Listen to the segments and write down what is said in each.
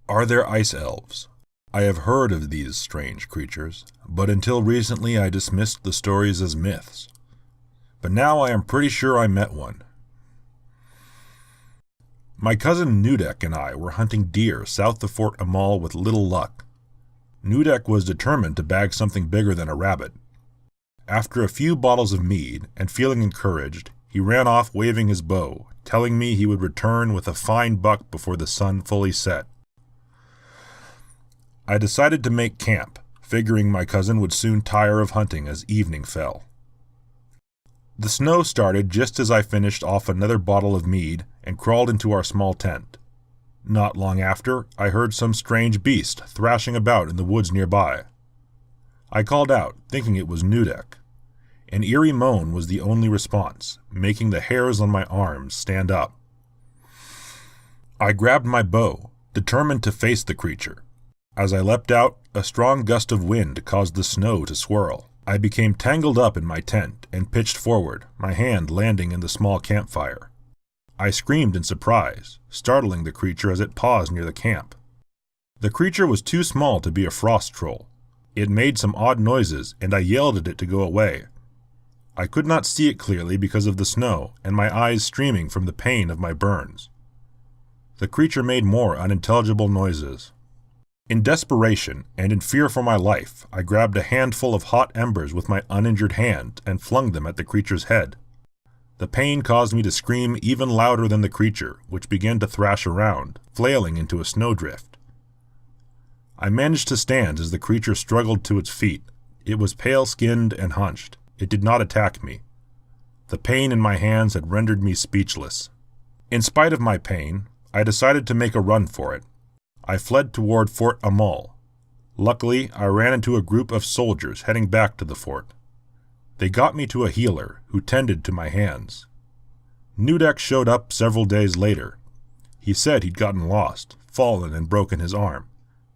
Are there ice elves? I have heard of these strange creatures, but until recently I dismissed the stories as myths. But now I am pretty sure I met one. My cousin Nudek and I were hunting deer south of Fort Amal with little luck. Nudek was determined to bag something bigger than a rabbit. After a few bottles of mead and feeling encouraged, he ran off waving his bow, telling me he would return with a fine buck before the sun fully set. I decided to make camp, figuring my cousin would soon tire of hunting as evening fell. The snow started just as I finished off another bottle of mead and crawled into our small tent. Not long after, I heard some strange beast thrashing about in the woods nearby. I called out, thinking it was Nudek. An eerie moan was the only response, making the hairs on my arms stand up. I grabbed my bow, determined to face the creature. As I leapt out, a strong gust of wind caused the snow to swirl. I became tangled up in my tent and pitched forward, my hand landing in the small campfire. I screamed in surprise, startling the creature as it paused near the camp. The creature was too small to be a frost troll. It made some odd noises, and I yelled at it to go away. I could not see it clearly because of the snow and my eyes streaming from the pain of my burns. The creature made more unintelligible noises. In desperation, and in fear for my life, I grabbed a handful of hot embers with my uninjured hand and flung them at the creature's head. The pain caused me to scream even louder than the creature, which began to thrash around, flailing into a snowdrift. I managed to stand as the creature struggled to its feet. It was pale-skinned and hunched. It did not attack me. The pain in my hands had rendered me speechless. In spite of my pain, I decided to make a run for it. I fled toward Fort Amal. Luckily, I ran into a group of soldiers heading back to the fort. They got me to a healer who tended to my hands. Nudek showed up several days later. He said he'd gotten lost, fallen and broken his arm,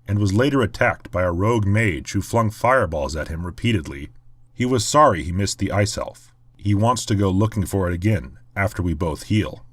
and was later attacked by a rogue mage who flung fireballs at him repeatedly. He was sorry he missed the ice elf. He wants to go looking for it again after we both heal.